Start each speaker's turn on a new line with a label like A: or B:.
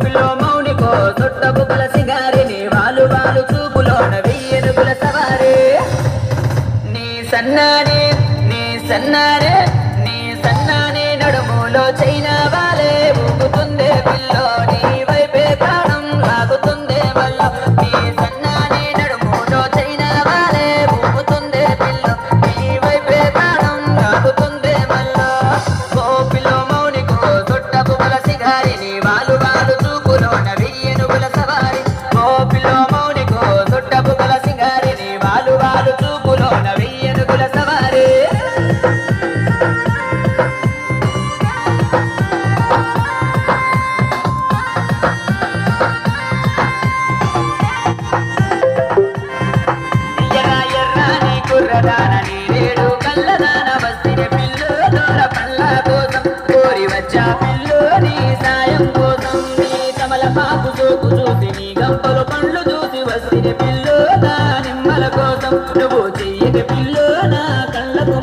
A: గోపిలో మౌనికో సొట్టబుకల సింగారిని వాలు వాలు చూపులోన వెయ్యనుగుల సవారి నీ సన్నానే నీ సన్నానే నీ సన్నానే నడుములో చైనా వాలే ఊగుతుందే పిల్లో నీ వైపే ప్రాణం లాగుతుందే మల్లో నీ సన్నానే నడుములో చైనా వాలే ఊగుతుందే పిల్లో నీ వైపే ప్రాణం లాగుతుందే మల్లో గోపిలో మౌనికో సొట్టబుకల సింగారిని వాలు వాలు చూపులోన వెయ్యనుగుల సవారి గోపిలో మౌనికో సొట్టబుకల సింగారిని వాలు వాలు చూపులోన వెయ్యనుగుల సవారి ఎర్రాని కుర్రదాన నీరేడు కల్లదాన వస్తిని పిల్లు దూర పళ్ళ కోసం కోరి వచ్చా పిల్లు నీ సాయం కోసం నీ కమల పాపు చూపు చూసి నీ గంపలు పండ్లు చూసి వస్తిని పిల్లు నా నిమ్మల కోసం నువ్వు చెయ్యక పిల్లు నా కళ్ళకు